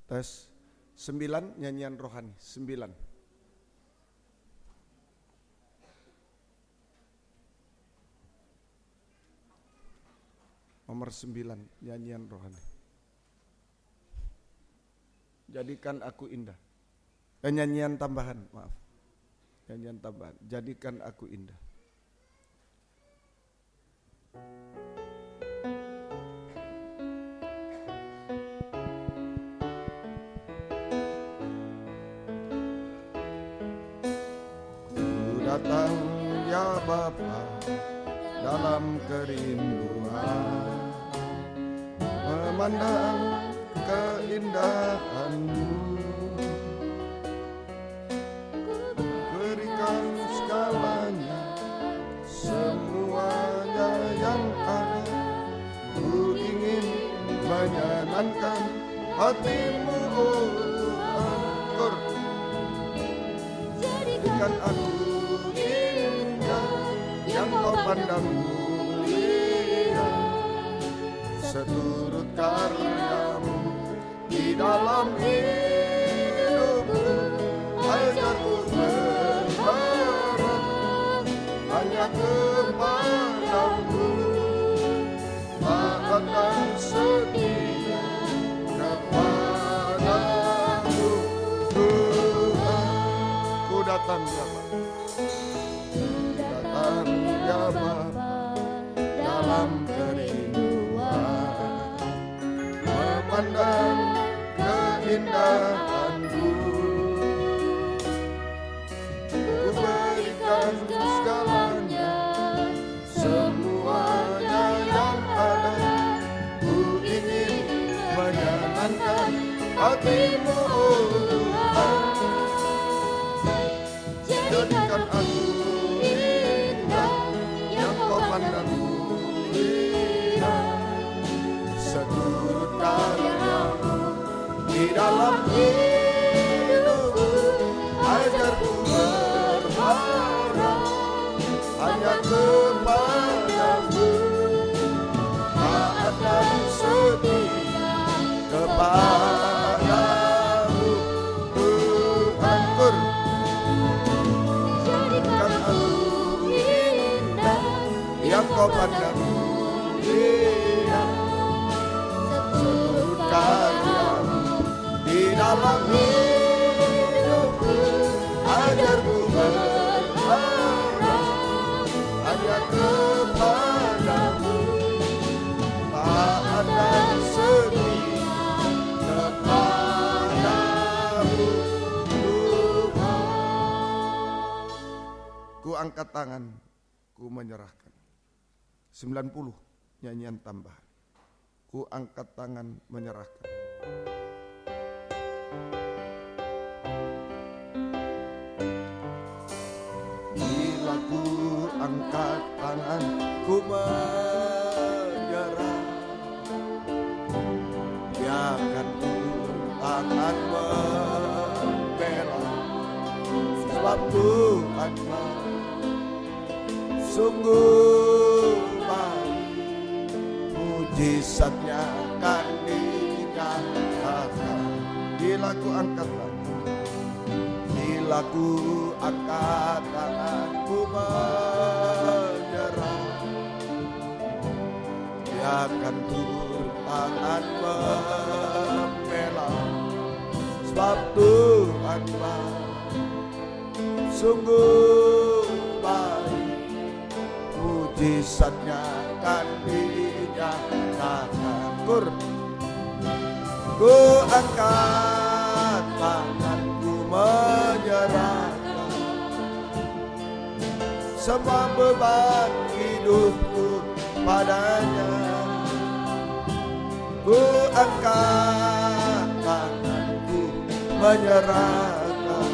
Tes 9 nyanyian rohani 9. Nomor 9 nyanyian rohani. Jadikan aku indah. Nyanyian tambahan, maaf. Nyanyian tambahan. Jadikan aku indah. Datang ya Bapa dalam kerinduan, memandang keindahan-Mu, berikan segalanya, semuanya yang ada. Ku ingin menyenangkan hati-Mu, oh Tuhan. Jadikan aku yang Kau pandang mulia, seturut karya-Mu di dalam hidupku. Ajarku berharap hanya kepada-Mu, taat dan setia kepada-Mu. Tuhan, ku datang ya Bapa, ya Bapa dalam kerinduan, memandang keindahan-Mu. Ku berikan segalanya, semuanya yang ada. Ku ingin menyenangkan hati-Mu, oh Tuhan. Jadikan aku pandang mulia, seturut karya-Mu di dalam hidupku. Ajarku berharap hanya kepada-Mu, taat dan setia kepada-Mu. Tuhan, jadikan aku yang Kau pandang mulia, seturut karya-Mu di dalam hidupku. Ajarku berharap hanya kepada-Mu, taat dan setia kepada-Mu. Tuhan, ku angkat tangan, ku menyerahkan. 90 nyanyian tambahan. Ku angkat tangan menyerahkan. Bila ku angkat tangan, ku menyerah, biarkan ku tangan membela, sebab Tuhan sungguh mujizatnya akan dinyatakan. Bila ku angkat tangan, bila ku angkat tangan, ku menyerah, biarkan turun tangan membela, sebab Tuhan sungguh baik, mujizatnya akan dinyatakan. Ku angkat tanganku menyerahkan semua beban hidupku padanya. Ku angkat tanganku menyerahkan.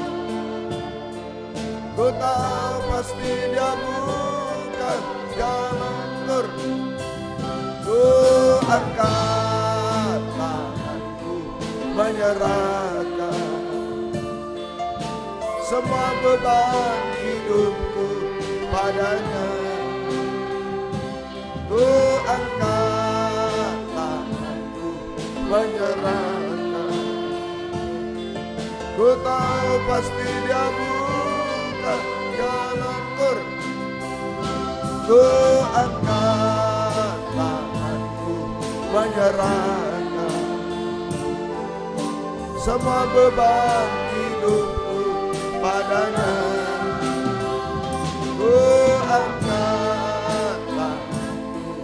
Ku tahu pasti Dia bukan jalan. Ku angkat tanganku menyerahkan semua beban hidupku padanya. Ku angkat tanganku menyerahkan Ku tahu pasti dia bukan jalanku. Ku angkat tanganku menyerahkan semua beban hidupku padanya. Ku angkat tanganku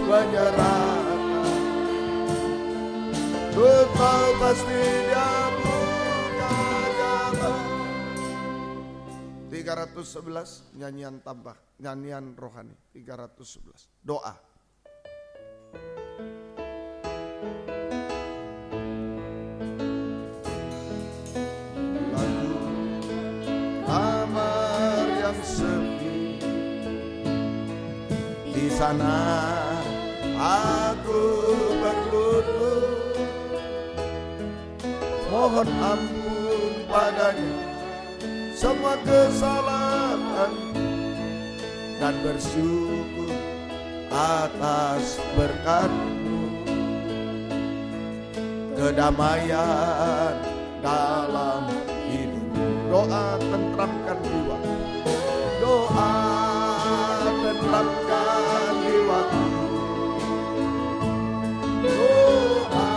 menyerahkan. Ku tahu pasti dia bukan jalan. 311 nyanyian tambah, nyanyian rohani 311 doa. Lagu kamar yang sepi, di sana aku berlutut mohon ampun padanya semua kesalahan dan bersyukur atas berkat-Mu, kedamaian dalam hidup. Doa tentramkan jiwa, doa tentramkan jiwaku, doa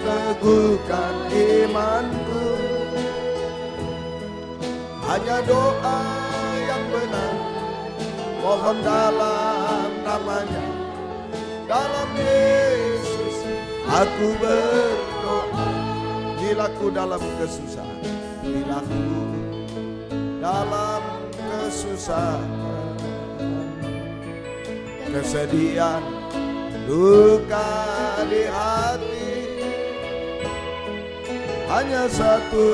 teguhkan imanku. Hanya doa yang benar, mohon dalam namanya, dalam Yesus aku berdoa. Bila ku dalam kesusahan, bila ku dalam kesusahan, kesedihan, duka di hati, hanya satu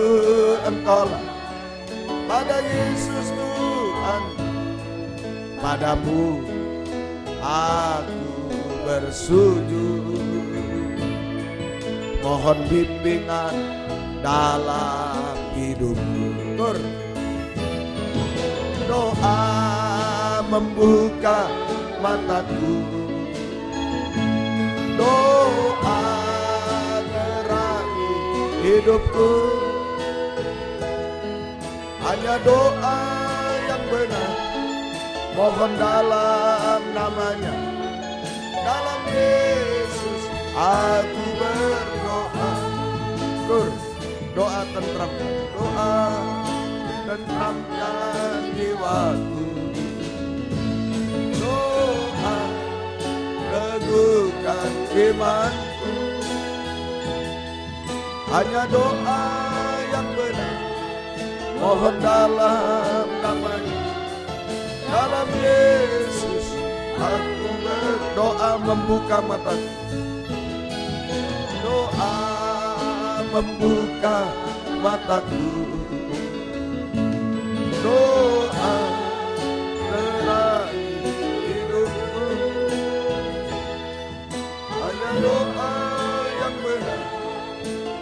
Engkaulah. Pada Yesus Tuhan, padamu aku bersujud. Mohon bimbingan dalam hidupku. Doa membuka mataku, doa terangi hidupku. Hanya doa yang benar, mohon dalam namanya, dalam Yesus aku berdoa. Doa tentramkan, doa tentramkan jiwaku, doa teguhkan imanku. Hanya doa yang benar, mohon dalam namanya, dalam Yesus aku berdoa. Membuka mataku, doa membuka mataku, doa terangi hidupku. Hanya doa yang benar,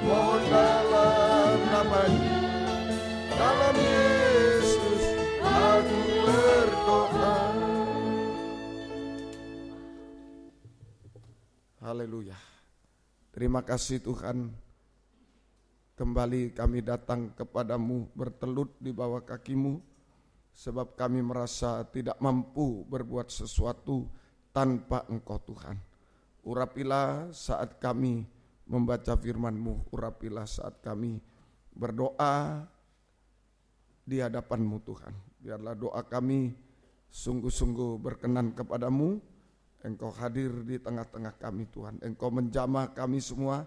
mohon dalam namanya, dalam Yesus aku berdoa. Haleluya. Terima kasih Tuhan. Kembali kami datang kepadamu, bertelut di bawah kakimu, sebab kami merasa tidak mampu berbuat sesuatu tanpa Engkau Tuhan. Urapilah saat kami membaca firman-Mu, urapilah saat kami berdoa di hadapan-Mu Tuhan. Biarlah doa kami sungguh-sungguh berkenan kepadamu. Engkau hadir di tengah-tengah kami Tuhan. Engkau menjamah kami semua.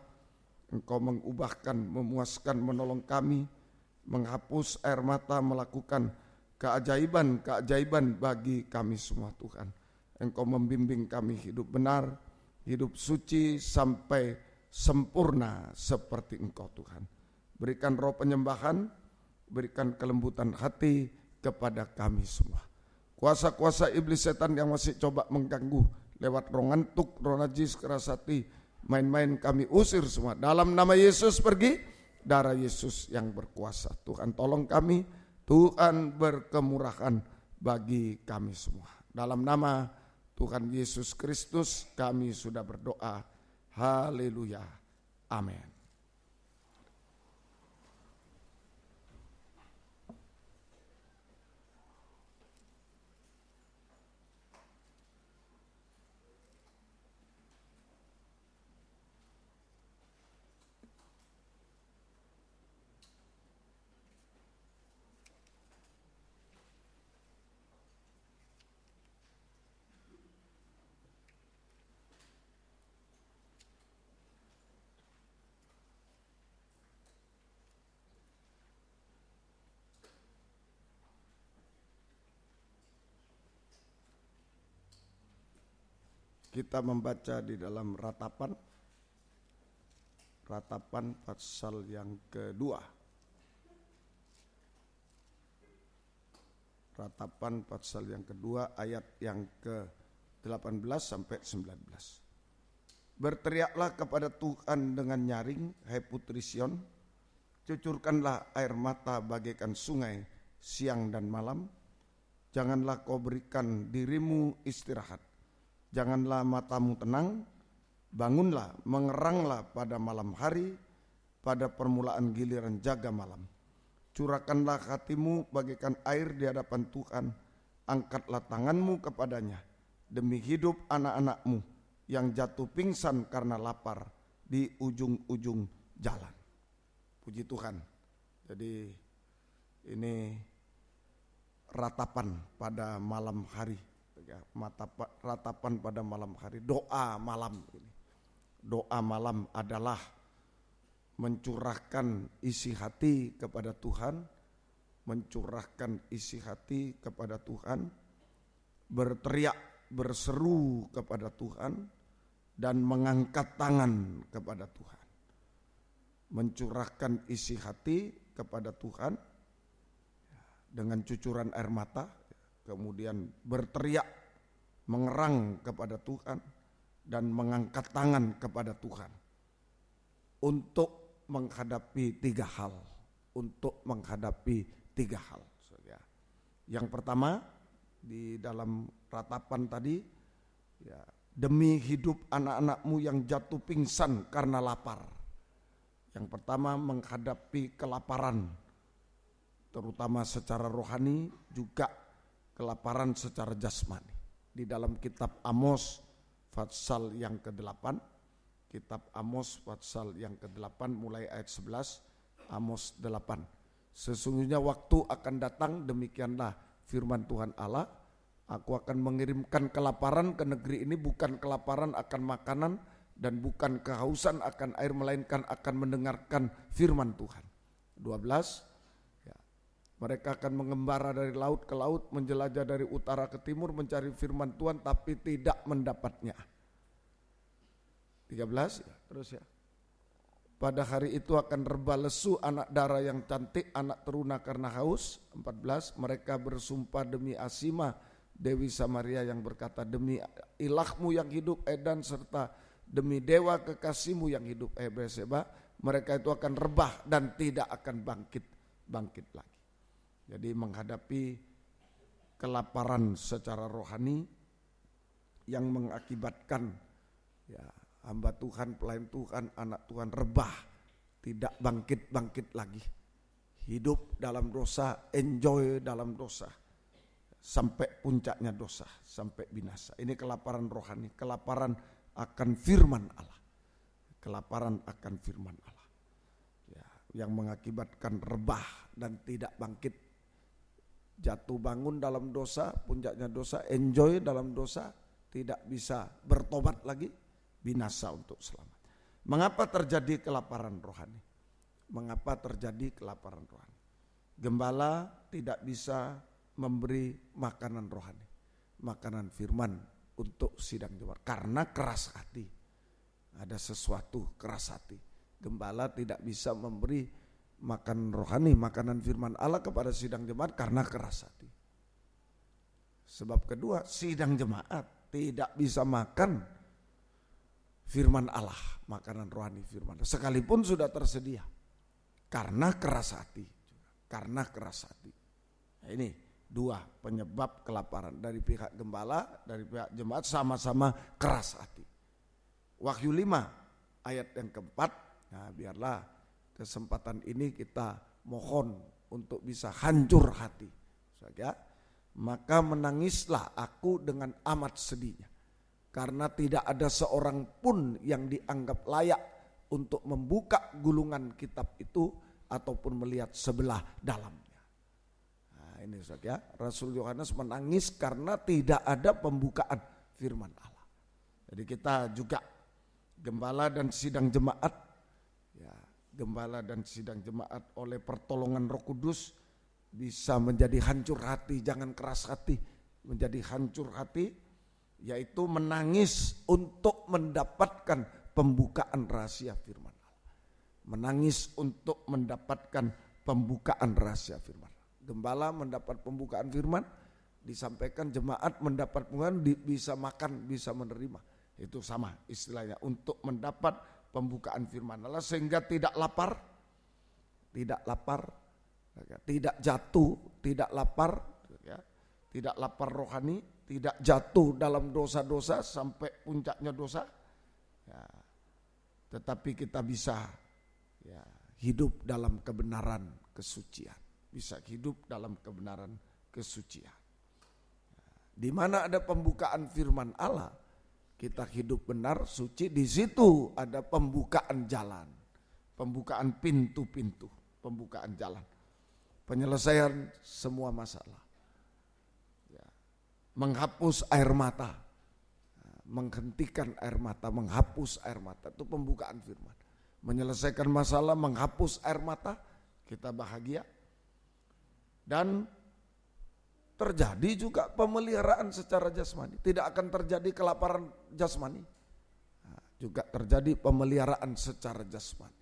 Engkau mengubahkan, memuaskan, menolong kami, menghapus air mata, melakukan keajaiban-keajaiban bagi kami semua Tuhan. Engkau membimbing kami hidup benar, hidup suci sampai sempurna seperti Engkau Tuhan. Berikan roh penyembahan, berikan kelembutan hati kepada kami semua. Kuasa-kuasa iblis setan yang masih coba mengganggu lewat roh ngantuk, roh najis, keras hati, main-main kami usir semua. Dalam nama Yesus pergi, darah Yesus yang berkuasa. Tuhan tolong kami, Tuhan berkemurahan bagi kami semua. Dalam nama Tuhan Yesus Kristus kami sudah berdoa. Haleluya. Amin. Kita membaca di dalam Ratapan pasal yang kedua. Ratapan pasal yang kedua ayat yang ke-18 sampai 19. Berteriaklah kepada Tuhan dengan nyaring, hai putri Sion, cucurkanlah air mata bagaikan sungai siang dan malam. Janganlah kau berikan dirimu istirahat, janganlah matamu tenang. Bangunlah, mengeranglah pada malam hari, pada permulaan giliran jaga malam. Curahkanlah hatimu bagaikan air di hadapan Tuhan, angkatlah tanganmu kepadanya, demi hidup anak-anakmu yang jatuh pingsan karena lapar di ujung-ujung jalan. Puji Tuhan. Jadi ini ratapan pada malam hari, ratapan pada malam hari, doa malam ini. Doa malam adalah mencurahkan isi hati kepada Tuhan, mencurahkan isi hati kepada Tuhan, berteriak, berseru kepada Tuhan, dan mengangkat tangan kepada Tuhan. Mencurahkan isi hati kepada Tuhan dengan cucuran air mata, kemudian berteriak, mengerang kepada Tuhan, dan mengangkat tangan kepada Tuhan untuk menghadapi tiga hal. Yang pertama di dalam ratapan tadi, ya, demi hidup anak-anakmu yang jatuh pingsan karena lapar. Yang pertama menghadapi kelaparan, terutama secara rohani, juga kelaparan secara jasmani. Di dalam kitab Amos pasal yang ke-8, kitab Amos pasal yang ke-8 mulai ayat 11, Amos 8. Sesungguhnya waktu akan datang, demikianlah firman Tuhan Allah, aku akan mengirimkan kelaparan ke negeri ini, bukan kelaparan akan makanan dan bukan kehausan akan air, melainkan akan mendengarkan firman Tuhan. 12. Mereka akan mengembara dari laut ke laut, menjelajah dari utara ke timur, mencari firman Tuhan tapi tidak mendapatnya. 13, terus ya. Pada hari itu akan rebah lesu anak dara yang cantik, anak teruna karena haus. 14, mereka bersumpah demi Asima, Dewi Samaria yang berkata, demi ilahmu yang hidup Edan, serta demi dewa kekasihmu yang hidup Berseba, mereka itu akan rebah dan tidak akan bangkit lagi. Jadi menghadapi kelaparan secara rohani yang mengakibatkan, ya, hamba Tuhan, pelayan Tuhan, anak Tuhan rebah, tidak bangkit lagi. Hidup dalam dosa, enjoy dalam dosa, sampai puncaknya dosa, sampai binasa. Ini kelaparan rohani, kelaparan akan firman Allah. Kelaparan akan firman Allah, ya, yang mengakibatkan rebah dan tidak bangkit. Jatuh bangun dalam dosa, puncaknya dosa, enjoy dalam dosa, tidak bisa bertobat lagi, binasa untuk selamat. Mengapa terjadi kelaparan rohani? Mengapa terjadi kelaparan rohani? Gembala tidak bisa memberi makanan rohani, makanan firman untuk sidang jemaat, karena keras hati. Ada sesuatu keras hati. Gembala tidak bisa memberi makan rohani, makanan firman Allah kepada sidang jemaat karena keras hati. Sebab kedua, sidang jemaat tidak bisa makan firman Allah, makanan rohani firman Allah, sekalipun sudah tersedia, karena keras hati. Nah, ini dua penyebab kelaparan, dari pihak gembala, dari pihak jemaat, sama-sama keras hati. Wahyu 5 ayat yang keempat. Nah, biarlah kesempatan ini kita mohon untuk bisa hancur hati. Saja, maka menangislah aku dengan amat sedihnya, karena tidak ada seorang pun yang dianggap layak untuk membuka gulungan kitab itu ataupun melihat sebelah dalamnya. Nah, ini saja, Rasul Yohanes menangis karena tidak ada pembukaan firman Allah. Jadi kita juga gembala dan sidang jemaat, ya, gembala dan sidang jemaat oleh pertolongan Roh Kudus bisa menjadi hancur hati, jangan keras hati, menjadi hancur hati yaitu menangis untuk mendapatkan pembukaan rahasia firman Allah. Menangis untuk mendapatkan pembukaan rahasia firman Allah. Gembala mendapat pembukaan firman, disampaikan jemaat mendapat pembukaan, bisa makan, bisa menerima. Itu sama istilahnya, untuk mendapat pembukaan firman Allah sehingga tidak lapar, tidak jatuh, tidak lapar, tidak lapar rohani, tidak jatuh dalam dosa-dosa sampai puncaknya dosa, tetapi kita bisa hidup dalam kebenaran kesucian, bisa hidup dalam kebenaran kesucian. Di mana ada pembukaan firman Allah, kita hidup benar, suci, di situ ada pembukaan jalan, pembukaan pintu-pintu, pembukaan jalan, penyelesaian semua masalah, menghapus air mata, menghentikan air mata, menghapus air mata, itu pembukaan firman. Menyelesaikan masalah, menghapus air mata, kita bahagia. Dan terjadi juga pemeliharaan secara jasmani. Tidak akan terjadi kelaparan jasmani. Juga terjadi pemeliharaan secara jasmani.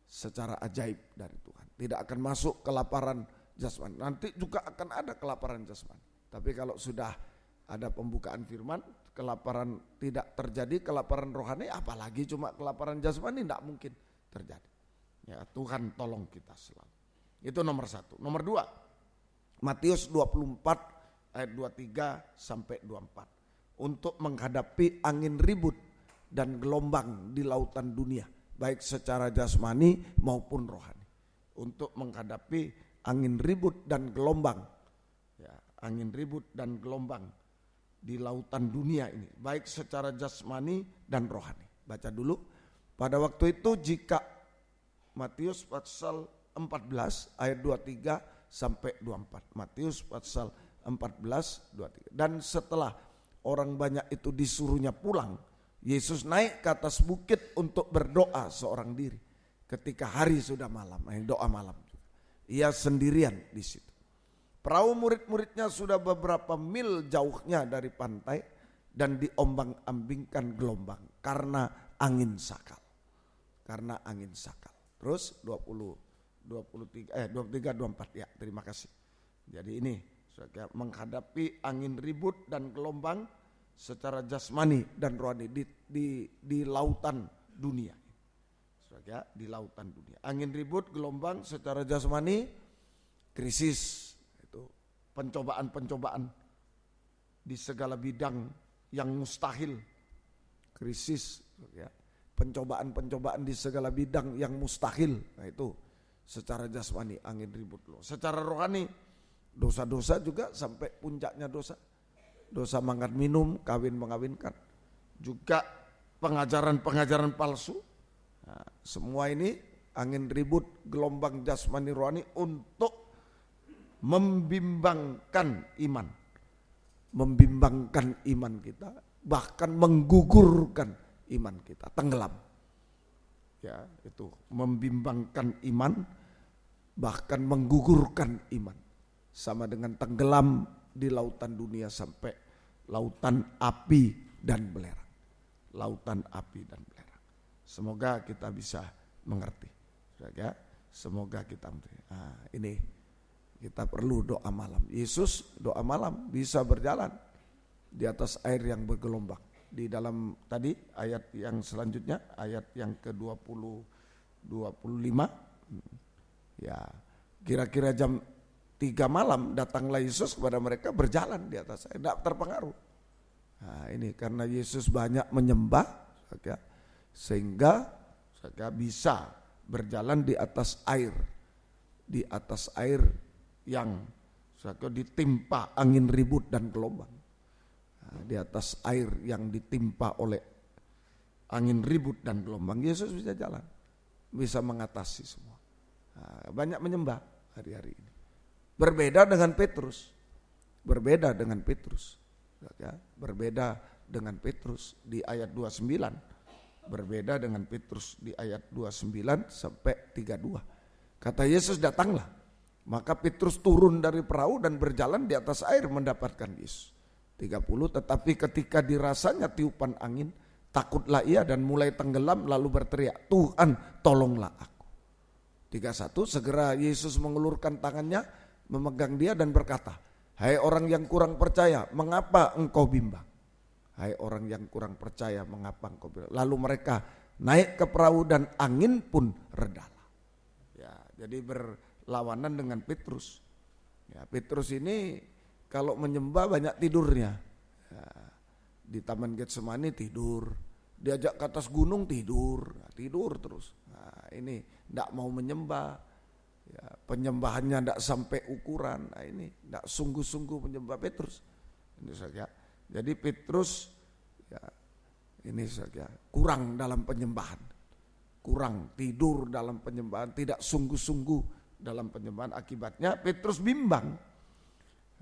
Secara ajaib dari Tuhan. Tidak akan masuk kelaparan jasmani. Nanti juga akan ada kelaparan jasmani. Tapi kalau sudah ada pembukaan firman, kelaparan tidak terjadi, kelaparan rohani, apalagi cuma kelaparan jasmani tidak mungkin terjadi. Ya, Tuhan tolong kita selalu. Itu nomor 1. Nomor 2. Matius 24 ayat 23 sampai 24. Untuk menghadapi angin ribut dan gelombang di lautan dunia, baik secara jasmani maupun rohani. Untuk menghadapi angin ribut dan gelombang, angin ribut dan gelombang di lautan dunia ini, baik secara jasmani dan rohani. Baca dulu. Pada waktu itu jika Matius pasal 14 ayat 23 sampai 24. Matius pasal 14, 23. Dan setelah orang banyak itu disuruhnya pulang, Yesus naik ke atas bukit untuk berdoa seorang diri. Ketika hari sudah malam, doa malam. Ia sendirian di situ. Perahu murid-muridnya sudah beberapa mil jauhnya dari pantai dan diombang-ambingkan gelombang karena angin sakal. Karena angin sakal. Terus 23, 24 ya, terima kasih. Jadi ini menghadapi angin ribut dan gelombang secara jasmani dan rohani di lautan dunia. Di lautan dunia. Angin ribut, gelombang secara jasmani, krisis, itu pencobaan-pencobaan di segala bidang yang mustahil. Krisis, pencobaan-pencobaan di segala bidang yang mustahil. Nah itu secara jasmani angin ribut loh. Secara rohani dosa-dosa juga sampai puncaknya dosa. Dosa makan minum, kawin mengawinkan. Juga pengajaran-pengajaran palsu. Nah, semua ini angin ribut, gelombang jasmani rohani untuk membimbangkan iman. Membimbangkan iman kita, bahkan menggugurkan iman kita, tenggelam. Ya, itu membimbangkan iman, bahkan menggugurkan iman, sama dengan tenggelam di lautan dunia sampai lautan api dan belerang. Lautan api dan belerang. Semoga kita bisa mengerti. Semoga kita mengerti. Nah, ini kita perlu doa malam. Yesus doa malam bisa berjalan di atas air yang bergelombang. Di dalam tadi ayat yang selanjutnya, ayat yang ke-25, ya kira-kira jam 3 malam datanglah Yesus kepada mereka berjalan di atas air, tidak terpengaruh. Nah ini karena Yesus banyak menyembah, sehingga bisa berjalan di atas air yang ditimpa angin ribut dan gelombang. Di atas air yang ditimpa oleh angin ribut dan gelombang, Yesus bisa jalan, bisa mengatasi semua. Nah, banyak menyembah hari-hari ini. Berbeda dengan Petrus, berbeda dengan Petrus di ayat 29, berbeda dengan Petrus di ayat 29 sampai 32. Kata Yesus, datanglah. Maka Petrus turun dari perahu dan berjalan di atas air mendapatkan Yesus. 30, tetapi ketika dirasanya tiupan angin, takutlah ia dan mulai tenggelam lalu berteriak, Tuhan tolonglah aku. 31, segera Yesus mengulurkan tangannya, memegang dia dan berkata, hai orang yang kurang percaya, mengapa engkau bimbang? Hai orang yang kurang percaya, mengapa engkau bimbang? Lalu mereka naik ke perahu dan angin pun redalah. Ya, jadi berlawanan dengan Petrus. Ya, Petrus ini kalau menyembah banyak tidurnya. Ya, di Taman Getsemani tidur, diajak ke atas gunung tidur, tidur terus. Nah, ini tidak mau menyembah, ya, penyembahannya tidak sampai ukuran. Nah, ini tidak sungguh-sungguh menyembah Petrus. Ini saja. Jadi Petrus, ya, ini saja kurang dalam penyembahan, kurang tidur dalam penyembahan, tidak sungguh-sungguh dalam penyembahan. Akibatnya Petrus bimbang,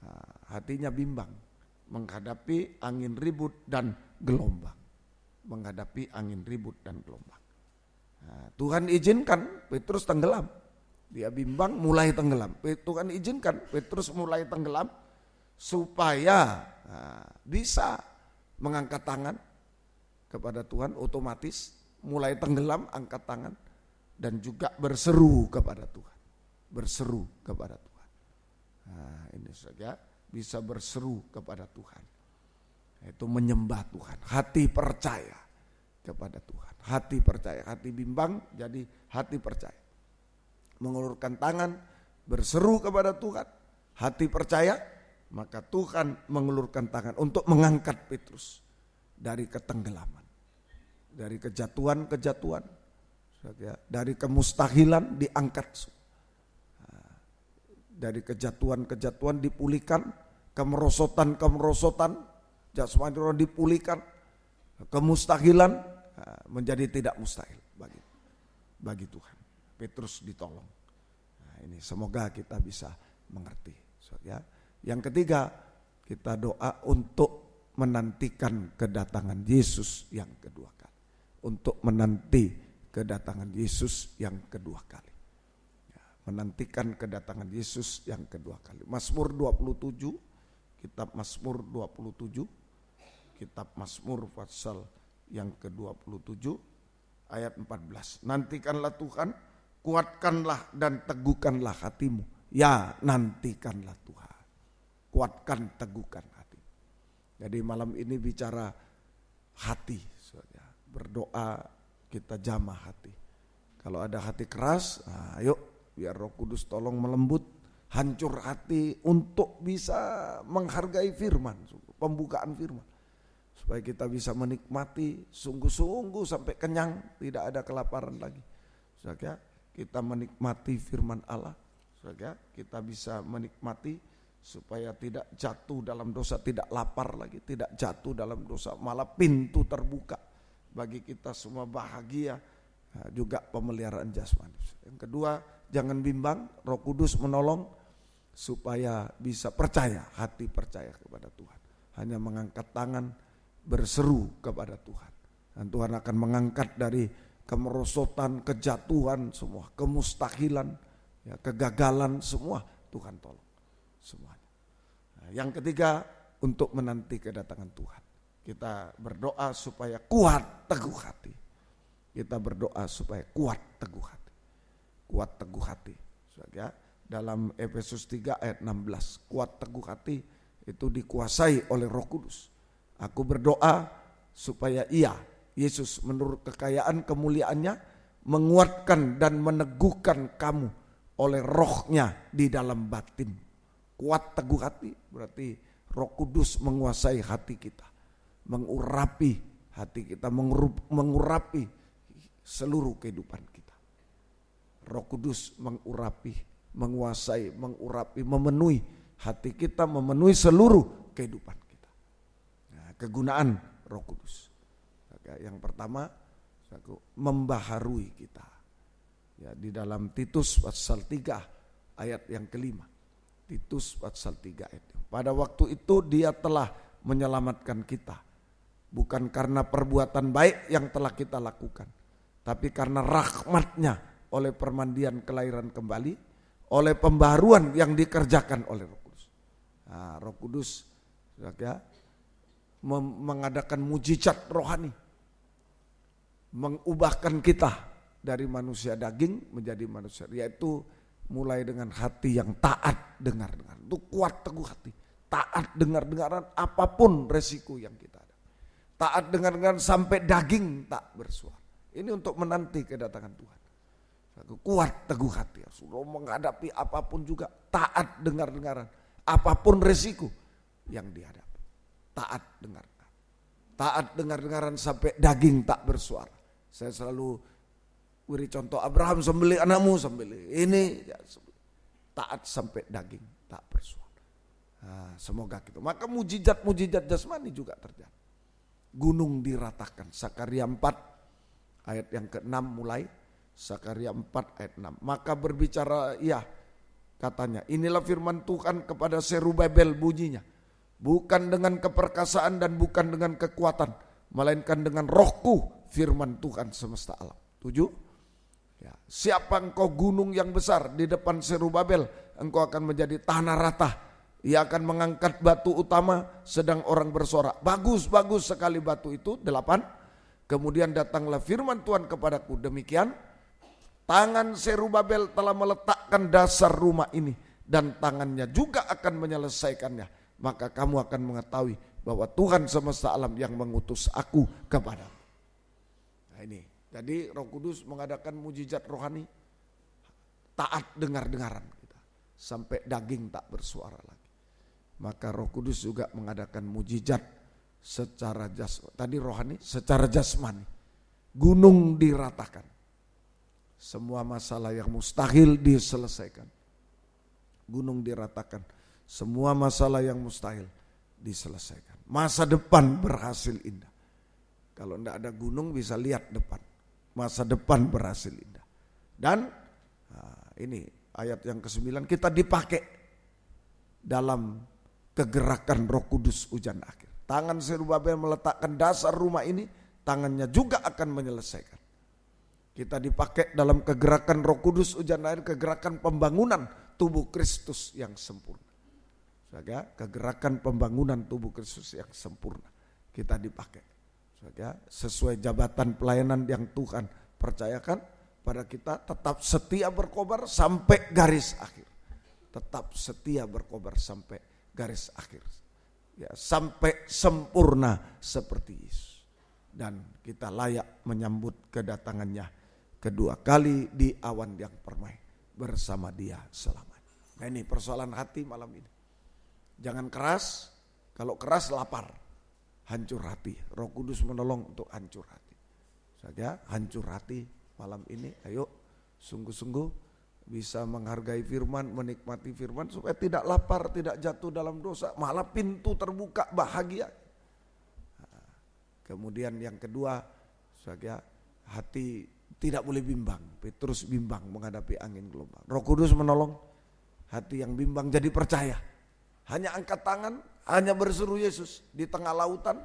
nah, hatinya bimbang menghadapi angin ribut dan gelombang. Menghadapi angin ribut dan gelombang. Nah, Tuhan izinkan Petrus tenggelam. Dia bimbang mulai tenggelam. Tuhan izinkan Petrus mulai tenggelam supaya bisa mengangkat tangan kepada Tuhan, otomatis mulai tenggelam angkat tangan dan juga berseru kepada Tuhan. Berseru kepada Tuhan. Nah, ini saja bisa berseru kepada Tuhan. Itu menyembah Tuhan, hati percaya kepada Tuhan. Hati percaya, hati bimbang jadi hati percaya. Mengulurkan tangan, berseru kepada Tuhan, hati percaya, maka Tuhan mengulurkan tangan untuk mengangkat Petrus dari ketenggelaman, dari kejatuhan-kejatuhan, dari kemustahilan diangkat. Dari kejatuhan-kejatuhan dipulihkan, kemerosotan-kemerosotan jasmani rohani dipulihkan, kemustahilan menjadi tidak mustahil bagi Tuhan. Petrus ditolong. Nah, ini semoga kita bisa mengerti. Ya. Yang ketiga, kita doa untuk menantikan kedatangan Yesus yang kedua kali. Untuk menanti kedatangan Yesus yang kedua kali. Menantikan kedatangan Yesus yang kedua kali. Mazmur 27, kitab Mazmur 27, kitab Mazmur pasal yang ke-27 ayat 14. Nantikanlah Tuhan, kuatkanlah dan teguhkanlah hatimu. Ya, nantikanlah Tuhan. Kuatkan, teguhkan hati. Jadi malam ini bicara hati, berdoa kita jamah hati. Kalau ada hati keras, ayo biar Roh Kudus tolong melembut, hancur hati untuk bisa menghargai firman, pembukaan firman. Supaya kita bisa menikmati sungguh-sungguh sampai kenyang, tidak ada kelaparan lagi. Saudara, kita menikmati firman Allah. Saudara, kita bisa menikmati supaya tidak jatuh dalam dosa, tidak lapar lagi, tidak jatuh dalam dosa, malah pintu terbuka bagi kita semua bahagia, juga pemeliharaan jasmani. Yang kedua, jangan bimbang, Roh Kudus menolong supaya bisa percaya, hati percaya kepada Tuhan. Hanya mengangkat tangan, berseru kepada Tuhan. Dan Tuhan akan mengangkat dari kemerosotan, kejatuhan semua, kemustahilan, ya, kegagalan semua, Tuhan tolong semuanya. Nah, yang ketiga, untuk menanti kedatangan Tuhan. Kita berdoa supaya kuat teguh hati. Kita berdoa supaya kuat teguh hati. Kuat teguh hati. Ya, dalam Efesus 3 ayat 16, kuat teguh hati itu dikuasai oleh Roh Kudus. Aku berdoa supaya ia, Yesus menurut kekayaan kemuliaannya, menguatkan dan meneguhkan kamu oleh rohnya di dalam batin. Kuat teguh hati berarti Roh Kudus menguasai hati kita, mengurapi hati kita, mengurapi seluruh kehidupan kita. Roh Kudus mengurapi, menguasai, mengurapi, memenuhi hati kita, memenuhi seluruh kehidupan kita. Nah, kegunaan Roh Kudus. Yang pertama, membaharui kita. Ya, di dalam Titus pasal 3 ayat yang kelima. Titus pasal 3 ayat. Pada waktu itu dia telah menyelamatkan kita. Bukan karena perbuatan baik yang telah kita lakukan, tapi karena rahmatnya oleh permandian kelahiran kembali, oleh pembaharuan yang dikerjakan oleh Roh Kudus. Nah, Roh Kudus ya, mengadakan mujizat rohani, mengubahkan kita dari manusia daging menjadi manusia, yaitu mulai dengan hati yang taat dengar-dengar. Itu kuat teguh hati, taat dengar-dengaran apapun resiko yang kita ada. Taat dengar-dengaran sampai daging tak bersuara. Ini untuk menanti kedatangan Tuhan. Kuat teguh hati, sudah menghadapi apapun juga taat dengar-dengaran, apapun resiko yang dihadapi. Taat dengar-dengaran. Taat dengar-dengaran sampai daging tak bersuara. Saya selalu beri contoh, Abraham sembelih anakmu, sembelih ini ya, taat sampai daging tak bersuara. Nah, semoga gitu. Maka mujizat-mujizat jasmani juga terjadi. Gunung diratakan. Sakaria 4 ayat yang ke-6 mulai. Sakaria 4 ayat 6. Maka berbicara ia, katanya, inilah firman Tuhan kepada Zerubabel bunyinya. Bukan dengan keperkasaan dan bukan dengan kekuatan, melainkan dengan rohku, firman Tuhan semesta alam. 7. Ya, siapa engkau gunung yang besar di depan Zerubabel, engkau akan menjadi tanah rata. Ia akan mengangkat batu utama, sedang orang bersorak. Bagus sekali batu itu. 8. Kemudian datanglah firman Tuhan kepadaku, demikian, tangan Zerubabel telah meletakkan dasar rumah ini dan tangannya juga akan menyelesaikannya. Maka kamu akan mengetahui bahwa Tuhan semesta alam yang mengutus aku kepadamu. Nah ini, jadi Roh Kudus mengadakan mujizat rohani, taat dengar-dengaran kita, sampai daging tak bersuara lagi. Maka Roh Kudus juga mengadakan mujizat secara jasmani, tadi rohani, secara jasmani. Gunung diratakan. Semua masalah yang mustahil diselesaikan. Gunung diratakan. Semua masalah yang mustahil diselesaikan. Masa depan berhasil indah. Kalau tidak ada gunung bisa lihat depan. Masa depan berhasil indah. Dan ini ayat yang ke-9, kita dipakai dalam kegerakan Roh Kudus hujan akhir. Tangan Zerubabel meletakkan dasar rumah ini, tangannya juga akan menyelesaikan. Kita dipakai dalam kegerakan Roh Kudus hujan air, kegerakan pembangunan tubuh Kristus yang sempurna. Kegerakan pembangunan tubuh Kristus yang sempurna. Kita dipakai. Sesuai jabatan pelayanan yang Tuhan percayakan pada kita, tetap setia berkobar sampai garis akhir. Tetap setia berkobar sampai garis akhir. Ya, sampai sempurna seperti Yesus. Dan kita layak menyambut kedatangannya kedua kali di awan yang permai bersama Dia selamanya. Nah ini persoalan hati malam ini. Jangan keras, kalau keras lapar, hancur hati. Roh Kudus menolong untuk hancur hati. Saja hancur hati malam ini, ayo sungguh-sungguh bisa menghargai firman, menikmati firman supaya tidak lapar, tidak jatuh dalam dosa, malah pintu terbuka bahagia. Kemudian yang kedua, saja hati tidak boleh bimbang. Petrus bimbang menghadapi angin gelombang. Roh Kudus menolong hati yang bimbang jadi percaya. Hanya angkat tangan, hanya berseru Yesus di tengah lautan,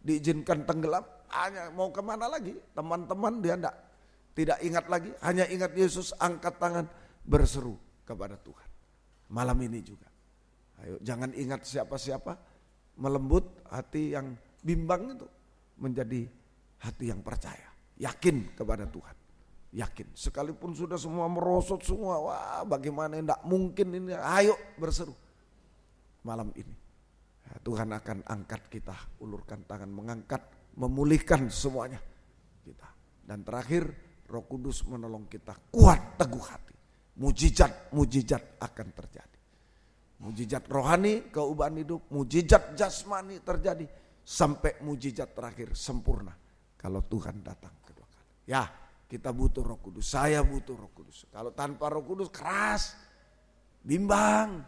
diizinkan tenggelam, hanya mau kemana lagi? Teman-teman dia tidak ingat lagi, hanya ingat Yesus, angkat tangan, berseru kepada Tuhan. Malam ini juga. Ayo jangan ingat siapa-siapa, melembut hati yang bimbang itu menjadi hati yang percaya, yakin kepada Tuhan. Yakin, sekalipun sudah semua merosot semua, wah bagaimana tidak mungkin ini, ayo berseru. Malam ini Tuhan akan angkat kita, ulurkan tangan, mengangkat, memulihkan semuanya kita. Dan terakhir Roh Kudus menolong kita kuat teguh hati. Mujizat akan terjadi. Mujizat rohani, keubahan hidup, mujizat jasmani terjadi, sampai mujizat terakhir sempurna kalau Tuhan datang kedua kali. Ya, kita butuh Roh Kudus, saya butuh Roh Kudus. Kalau tanpa Roh Kudus keras, bimbang,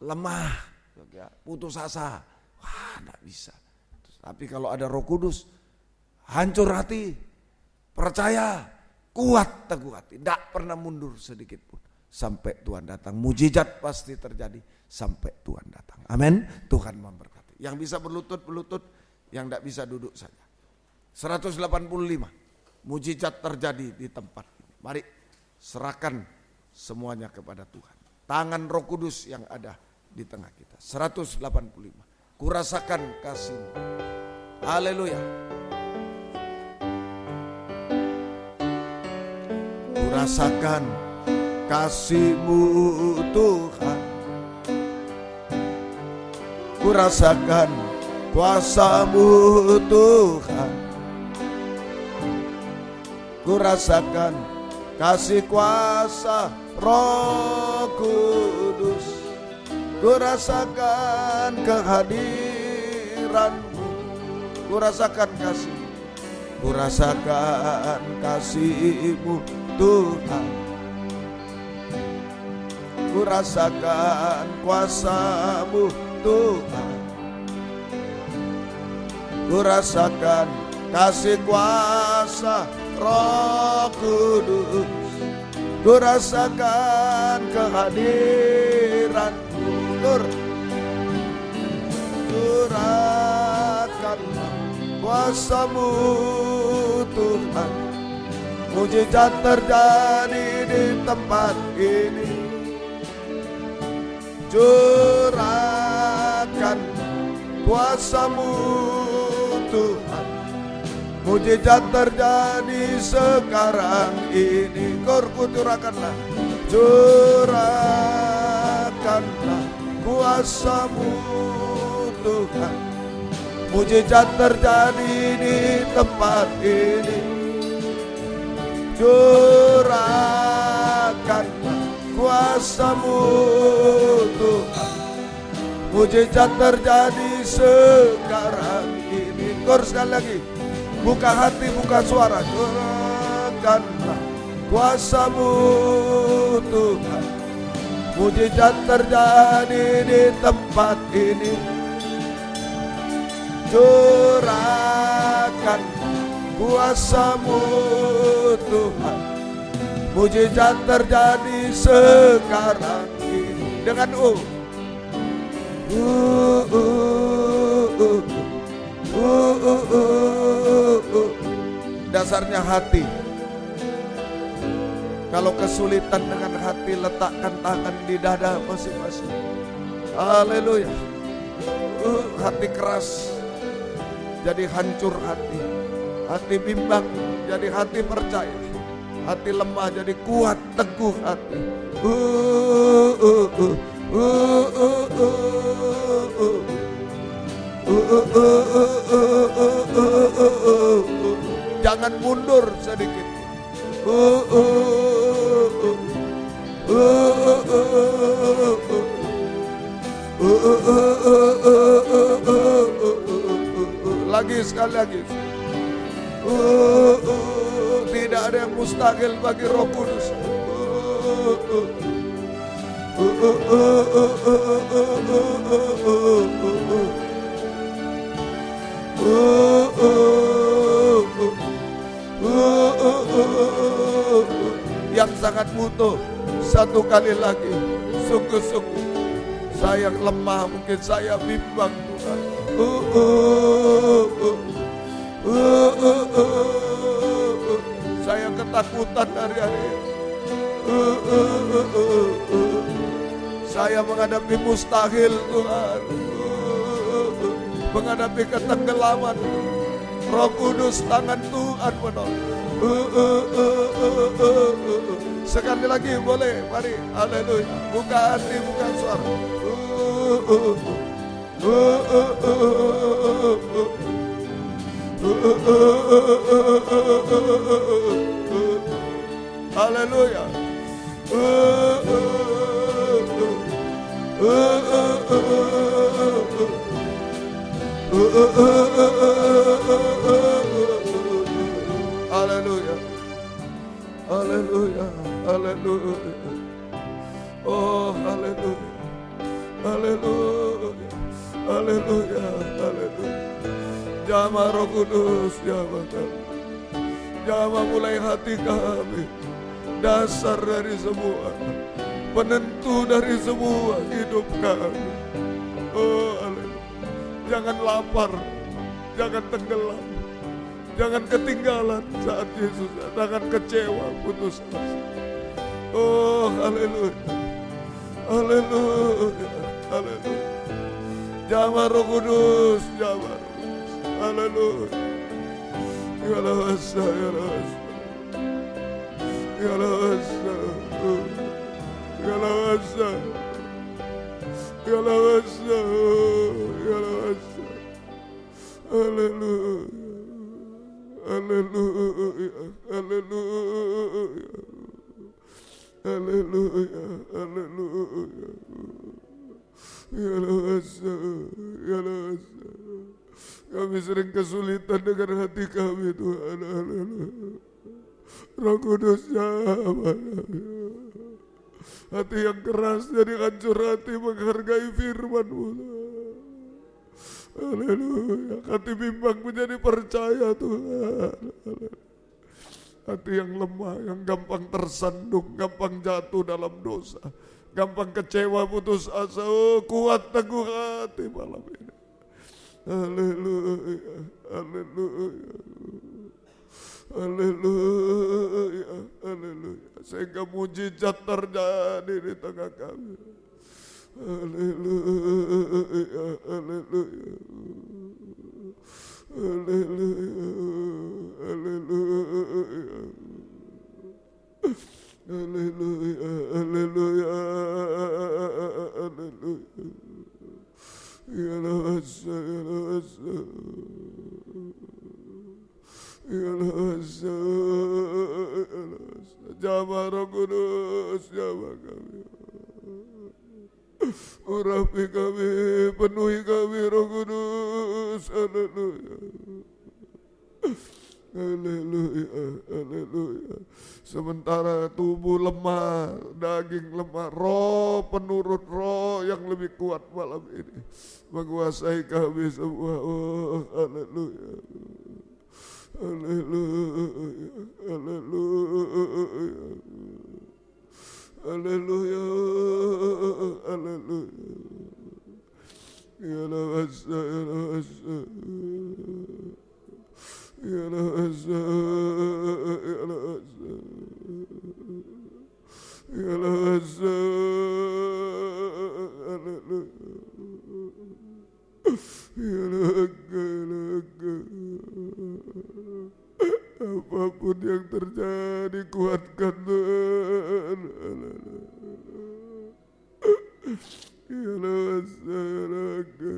lemah, putus asa, wah enggak bisa. Tapi kalau ada Roh Kudus, hancur hati, percaya, kuat teguh hati, tidak pernah mundur sedikit pun sampai Tuhan datang. Mujizat pasti terjadi sampai Tuhan datang. Amin. Tuhan memberkati. Yang bisa berlutut, yang tidak bisa duduk saja. 185 mujizat terjadi di tempat ini. Mari serahkan semuanya kepada Tuhan. Tangan Roh Kudus yang ada di tengah kita. 185. Kurasakan kasih-Mu. Haleluya. Kurasakan kasih-Mu Tuhan. Kurasakan kuasa-Mu Tuhan. Kurasakan kasih kuasa Roh Kudus. Kurasakan kehadiran-Mu. Kurasakan kasih. Kurasakan kasih-Mu Tuhan. Kurasakan kuasa-Mu Tuhan. Kurasakan kasih kuasa Roh Kudus. Kurasakan kehadiran-Mu. Curahkanlah kuasa-Mu Tuhan. Mujizat terjadi di tempat ini. Curahkan kuasa-Mu Tuhan. Mujizat terjadi sekarang ini. Curahkanlah. Curahkanlah kuasa-Mu Tuhan. Mujizat terjadi di tempat ini. Curahkanlah kuasa-Mu Tuhan. Mujizat terjadi sekarang ini. Sekali lagi. Buka hati, buka suara. Curahkanlah kuasa-Mu Tuhan. Mujizat terjadi di tempat ini. Curahkan kuasa-Mu Tuhan. Mujizat terjadi sekarang ini. Dengan dasarnya hati. Kalau kesulitan dengan hati, letakkan tangan di dada masing-masing. Haleluya. Hati keras jadi hancur hati. Hati bimbang jadi hati percaya. Hati lemah jadi kuat teguh hati. Jangan mundur sedikit. Lagi sekali lagi. Tidak ada yang mustahil bagi Roh Kudus. Yang sangat butuh satu kali lagi. Sungguh-sungguh saya lemah, mungkin saya bimbang Tuhan. Saya ketakutan hari-hari. Saya menghadapi mustahil Tuhan. Menghadapi ketenggelaman. Roh Kudus, tangan Tuhan menolong. Sekali lagi boleh, mari, haleluya. Buka hati, buka suara. Haleluya. Haleluya. Haleluya. Haleluya. Oh, haleluya. Haleluya. Haleluya. Haleluya. Jamah Roh Kudus, jamah kami. Jamah mulai hati kami. Dasar dari semua, penentu dari semua hidup kami. Oh, haleluya. Jangan lapar, jangan tenggelam, jangan ketinggalan saat Yesus, jangan kecewa, putus asa. Oh, haleluya. Haleluya. Haleluya. Jamah Roh Kudus, jamah Roh Kudus. Haleluya. Ya lawasa, ya lawasa. Ya lawasa. Ya lawasa. Ya lawasa. Ya lawasa. Haleluya. Haleluya. Haleluya. Haleluya. Haleluya. Ya lawasa. Ya lawasa. Kami sering kesulitan dengan hati kami, Tuhan. Roh Kudus, jamah. Hati yang keras jadi hancur hati menghargai firman-Mu. Haleluya. Hati bimbang menjadi percaya, Tuhan. Hati yang lemah, yang gampang tersandung, gampang jatuh dalam dosa, gampang kecewa, putus asa. Oh, kuat teguh hati malam ini. Haleluya, haleluya, haleluya, haleluya. Sehingga mujizat terjadi di tengah kami. Haleluya, haleluya, haleluya, haleluya, haleluya, haleluya, haleluya. Ya lawasa, ya lawasa, ya lawasa, ya lawasa. Jamah Roh Kudus, jamah kami. Urapi kami, penuhi kami Roh Kudus. Haleluya. Haleluya, haleluya. Sementara tubuh lemah, daging lemah, roh penurut roh yang lebih kuat malam ini menguasai kami semua. Oh, haleluya. Haleluya, haleluya. Haleluya, haleluya. Ya lawasa, ya lawasa. Ya lawasa, ya lawasa. Ya lawasa, haleluya. Ya laga, ya laga. Apapun yang terjadi, kuatkan Tuhan. Ya lawasa, ya laga.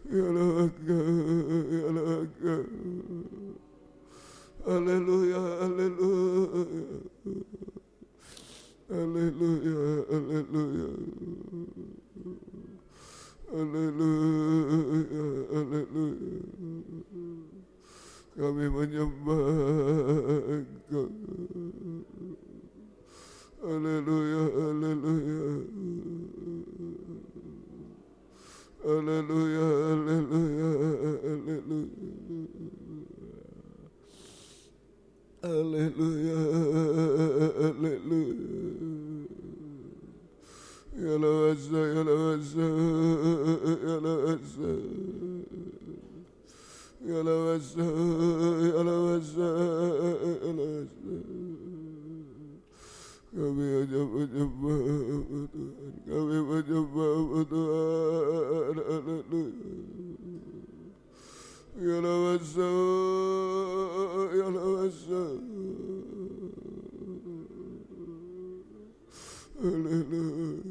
Ya laga, ya laga. Haleluya, haleluya. Haleluya, haleluya. Haleluya, haleluya. Kami menyembah Engkau. Haleluya, haleluya. Haleluya, haleluya, haleluya. Haleluya, haleluya. Ya lawasa, ya lawasa, ya lawasa. Ya lawasa, ya lawasa, ya lawasa. Kami menyembah Tuhan, kami menyembah Tuhan. Haleluya. Ya lawasa, ya lawasa. Haleluya.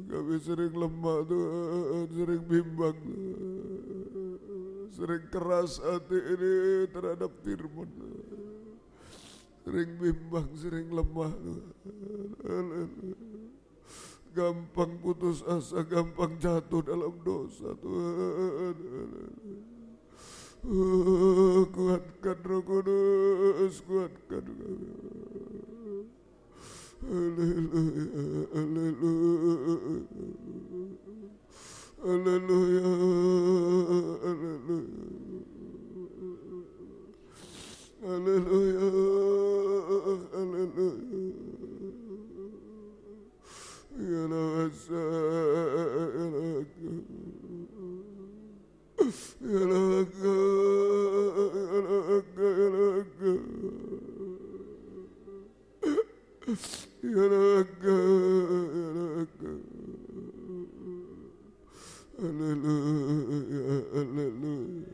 Kami sering lemah Tuhan, sering bimbang Tuhan, sering keras hati ini terhadap firman Tuhan. Sering bimbang, sering lemah Tuhan. Haleluya. Gampang putus asa, gampang jatuh dalam dosa Tuhan. Kuatkan Roh Kudus, kuatkan kami. Haleluya, haleluya. Haleluya, haleluya. Haleluya, haleluya. Ya lawasa, ya laga. Ya laga, ya laga, ya laga. Ya laga, ya laga. Haleluya, haleluya.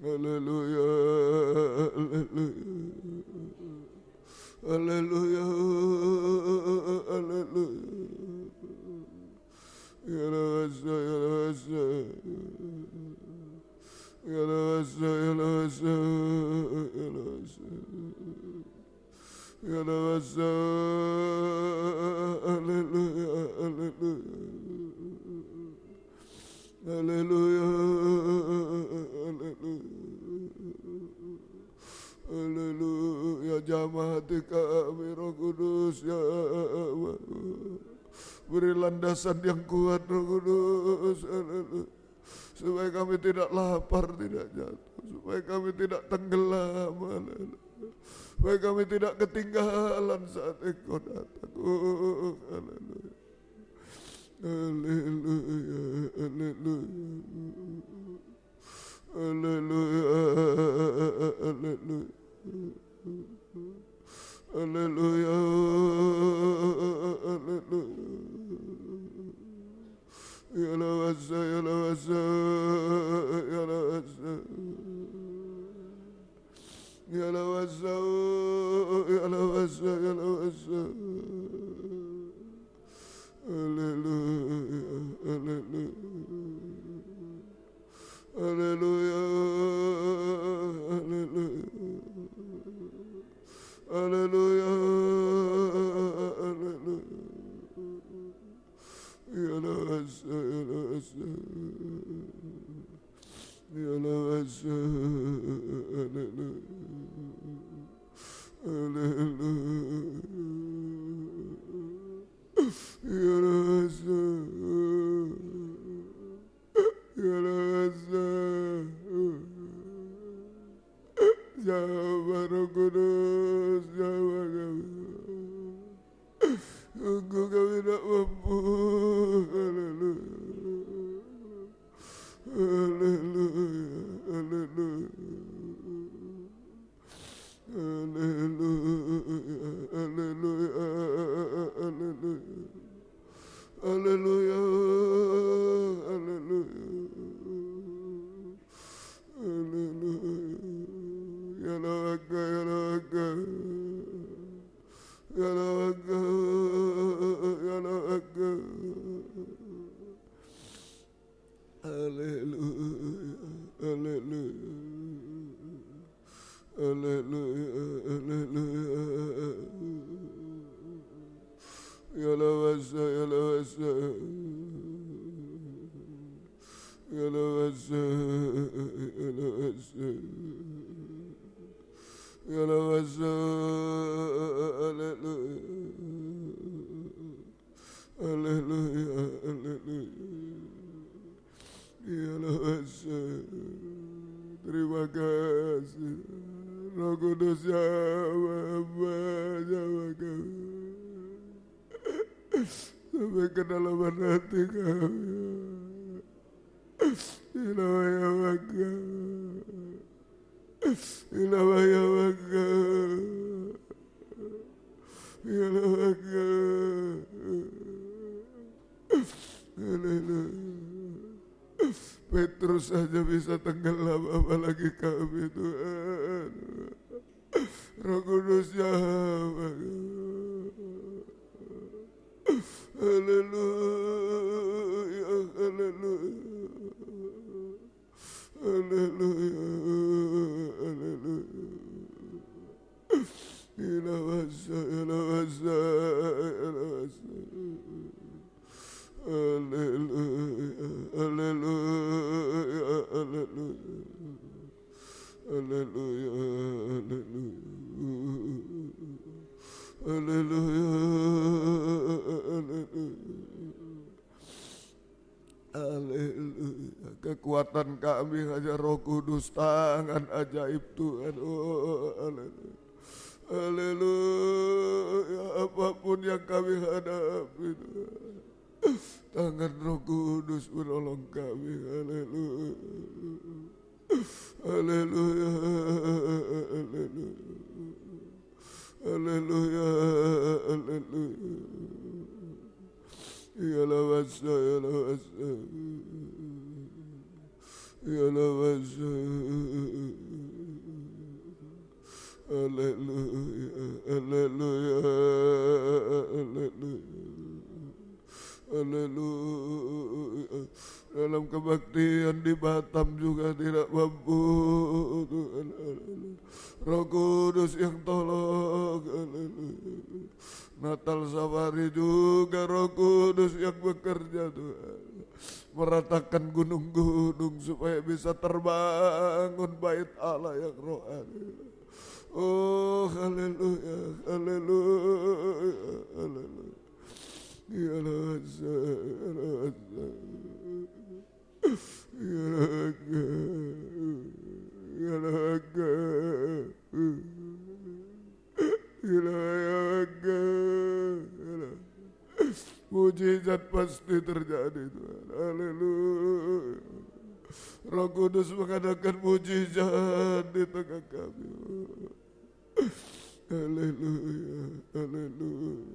Haleluya, haleluya. Haleluya, haleluya. Ya Rabasa, ya Rabasa. Ya Rabasa, ya Rabasa. Ya Rabasa. Ya Rabasa. Haleluya, haleluya. Haleluya, haleluya. Haleluya, jamah hati kami Roh Kudus ya Allah. Beri landasan yang kuat Roh Kudus, haleluya. Supaya kami tidak lapar, tidak jatuh. Supaya kami tidak tenggelam, haleluya. Supaya kami tidak ketinggalan saat Engkau datang, haleluya. Haleluya, haleluya. Haleluya, haleluya. Haleluya, haleluya. Ya Rabasa, ya Rabasa, ya Rabasa. Ya Rabasa, ya Rabasa, ya Rabasa. Haleluya, haleluya. Haleluya, haleluya. Haleluya, haleluya. Ya Rabasa, ya Rabasa. Ya Rabasa, haleluya. Haleluya. Ya Rabasa. Ya Rabasa. Jawab Roh Kudus, jawab kami. Engkau kami tak mampu. Haleluya. Haleluya. Haleluya. Haleluya. Haleluya. Haleluya. Haleluya. Haleluya. Haleluya. Ya Rabaka, ya Rabaka. Ya Rabaka, ya Rabaka. Haleluya, haleluya. Haleluya, haleluya. Ya Rabasa, ya Rabasa. Ya Rabasa, ya Rabasa. Ya Rabasa, haleluya. Haleluya, haleluya. Ya Rabasa. Terima kasih Roh Kudus ya Bapa, jawab kami sampai ke dalam hati kami. Ilawa ya Bapa, ilawa ya Bapa, ilawa ya Bapa. Haleluya. Petrus saja bisa tenggelam, apalagi kami Tuhan. Roh Kudus ya haleluya, haleluya, haleluya, haleluya. Ilawasa, ilawasa, ilawasa. Haleluya, haleluya, haleluya. Haleluya, haleluya. Haleluya, haleluya. Haleluya. Kekuatan kami hanya Roh Kudus, tangan ajaib Tuhan. Oh, haleluya. Haleluya. Apapun yang kami hadapi Tuhan, tangan Roh Kudus menolong kami. Haleluya. Haleluya. Haleluya. Haleluya. Haleluya. Ya Rabasa, ya Haleluya. Dalam kebaktian di Batam juga tidak mampu Tuhan. Roh Kudus yang tolong. Natal Safari juga Roh Kudus yang bekerja Tuhan. Meratakan gunung-gunung supaya bisa terbangun bait Allah yang rohani. Oh haleluya, haleluya, haleluya. Ya Raja, ya Raja, ya Raja, ya Raja, ya Raja. Mujizat pasti terjadi Tuhan. Haleluya. Roh Kudus mengadakan mujizat di tengah kami. Haleluya, haleluya.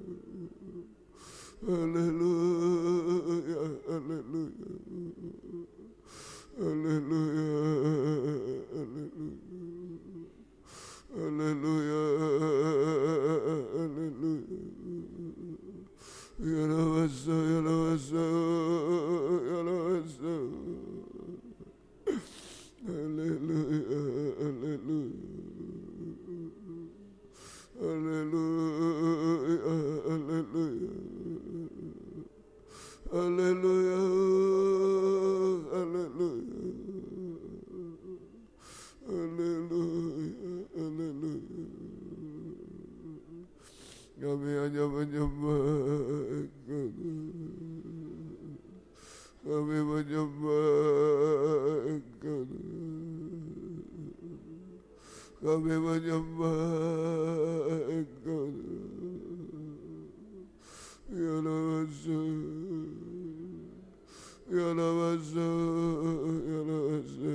Haleluya, haleluya. Haleluya, haleluya. Haleluya, haleluya. Ya Rabasa, ya Rabasa, ya Rabasa. Haleluya, haleluya. Haleluya, haleluya. Haleluya, haleluya. Haleluya, haleluya. Kami hanya menyembah Engkau. Kami menyembah Engkau. Kami menyembah Engkau. Ya Rabasa, ya Rabasa, ya Rabasa,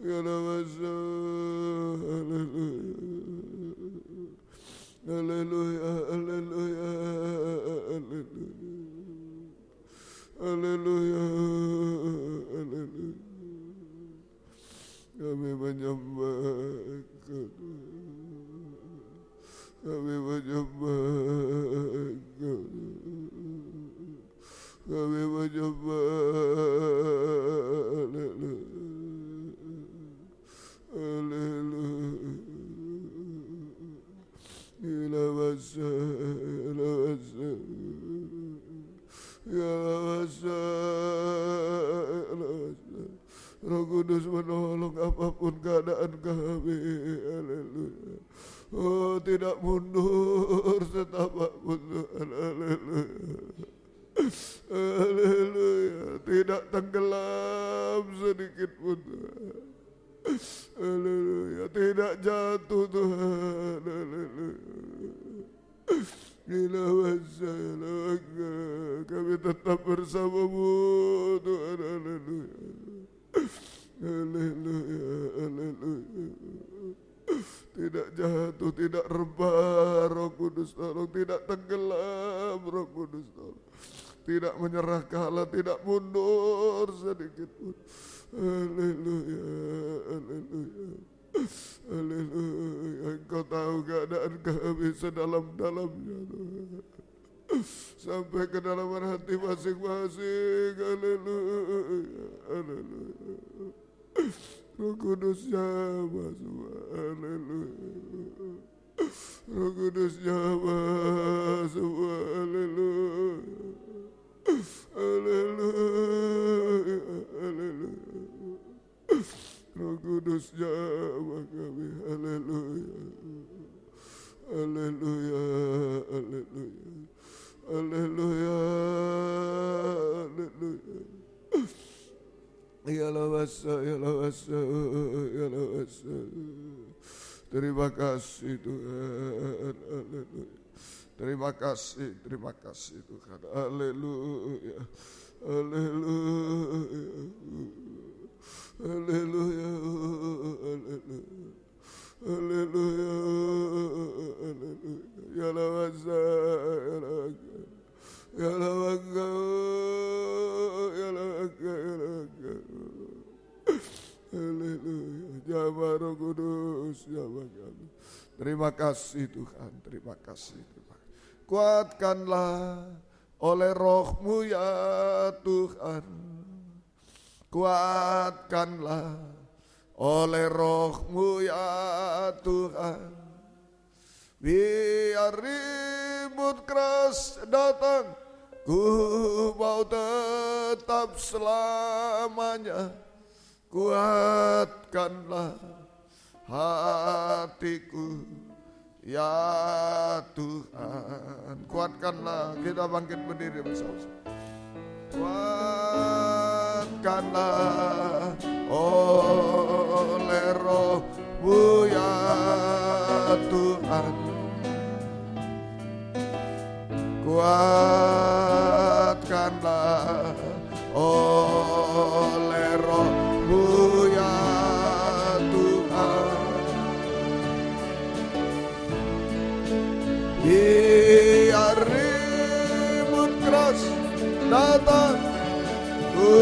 ya Rabasa. Haleluya, haleluya, haleluya, haleluya, haleluya, haleluya. Kami menyembah Engkau. Kami menyembah Engkau. Kami menyembah. Haleluya. Ilawasa, ilawasa, ilawasa, ilawasa. Roh Kudus menolong apapun keadaan kami. Haleluya. Oh, tidak mundur setapak pun Tuhan. Haleluya. Haleluya. Tidak tenggelam sedikit pun Tuhan. Haleluya. Tidak jatuh Tuhan. Haleluya. Ilawasa, ilawasa. Kami tetap bersamamu Tuhan. Haleluya. Haleluya, haleluya. Tidak jatuh, tidak rebah, Roh Kudus tolong. Tidak tenggelam, Roh Kudus tolong. Tidak menyerah kalah, tidak mundur sedikit pun. Haleluya, haleluya. Haleluya. Engkau tahu keadaan kami sedalam-dalamnya Tuhan. Sampai ke dalam hati masing-masing. Haleluya, haleluya. Roh Kudus jamah semua. Haleluya. Roh Kudus jamah semua. Haleluya. Haleluya, haleluya. Roh Kudus jamah kami. Haleluya. Haleluya, haleluya. Haleluya, haleluya. Ya lawasa, ya lawasa, ya lawasa. Terima kasih Tuhan. Haleluya. Terima kasih Tuhan. Haleluya. Haleluya. Haleluya. Haleluya. Haleluya. Haleluya. Ya lawasa, ya lawasa. Ya lawasa, ya lawasa, ya lawasa. Haleluya. Jamah Roh Kudus, jamah kami. Terima kasih Tuhan, terima kasih Tuhan. Kuatkanlah oleh Roh-Mu ya Tuhan. Kuatkanlah oleh Roh-Mu ya Tuhan. Biar ribut keras datang, ku mau tetap selamanya. Kuatkanlah hatiku ya Tuhan. Kuatkanlah, kita bangkit berdiri bersama. Kuatkanlah oleh Roh-Mu ya Tuhan. Kuatkanlah oleh Roh-Mu ya Tuhan. Biar ribut keras datang, ku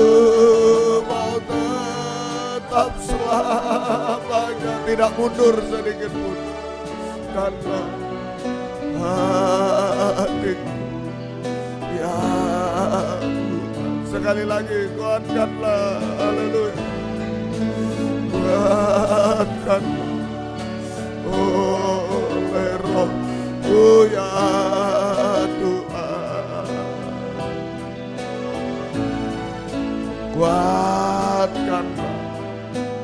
mau tetap selamanya, tidak mundur sedikit pun. Karena hatiku ya Tuhan. Sekali lagi kuatkanlah, haleluya. Kuatkanlah oleh Roh-Mu ya Tuhan. Kuatkanlah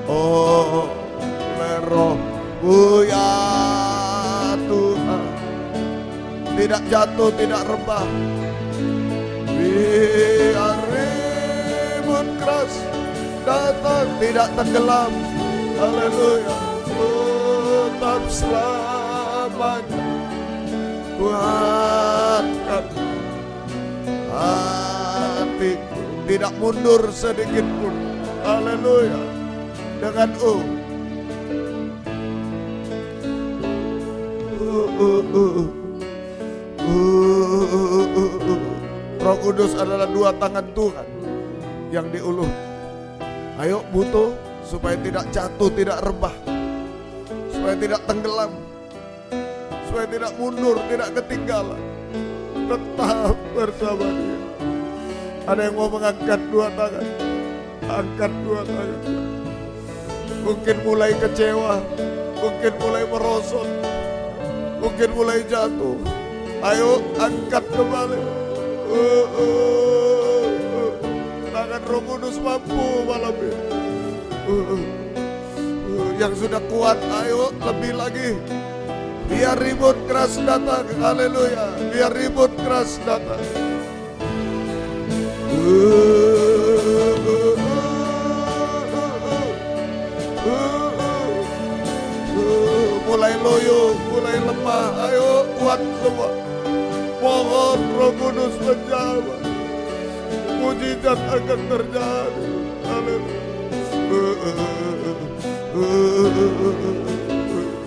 oleh Roh-Mu ya Tuhan. Tidak jatuh, tidak rebah. Biar ribut keras datang, tidak tenggelam. Haleluya. Tetap selamanya. Kuatkan hatiku, tidak mundur sedikit pun. Haleluya. Dengan Roh Kudus adalah dua tangan Tuhan yang diulur. Ayo butuh supaya tidak jatuh, tidak rebah, supaya tidak tenggelam, supaya tidak mundur, tidak ketinggalan. Tetap bersama Dia. Ada yang mau mengangkat dua tangan? Angkat dua tangan. Mungkin mulai kecewa, mungkin mulai merosot, mungkin mulai jatuh. Ayo angkat kembali. Tangan Roh Kudus mampu malam ini. Yang sudah kuat, ayo lebih lagi. Biar ribut keras datang, haleluya. Biar ribut keras datang. Mulai loyo, mulai lemah, ayo kuat semua. Mohon Roh Kudus menjawab. Mujizat akan terjadi. Haleluya.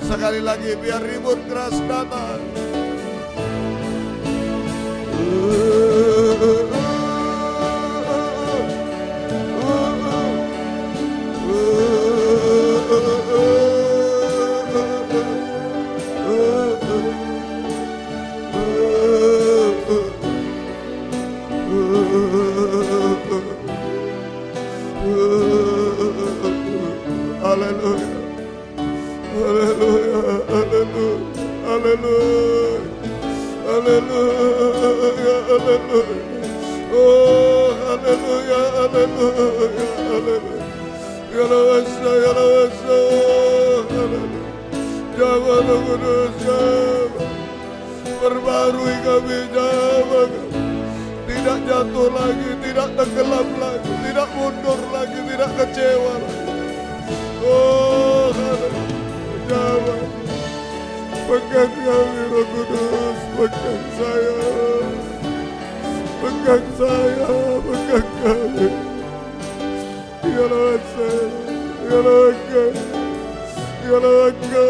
Sekali lagi, biar ribut keras datang. Haleluya. Haleluya. Haleluya. Haleluya. Haleluya. Haleluya. Oh, haleluya. Haleluya. Haleluya. Ya lawasa, ya lawasa. Haleluya. Jawa Roh Kudus, Jawa. Perbarui kami, Jawa. Tidak jatuh lagi, tidak tenggelam lagi, tidak mundur lagi, tidak kecewa lagi. Oh, Jawa, pegang kami Roh Kudus, pegang saya, pegang saya, pegang kami. Ya lawasa, ya lawasa, ya lawasa.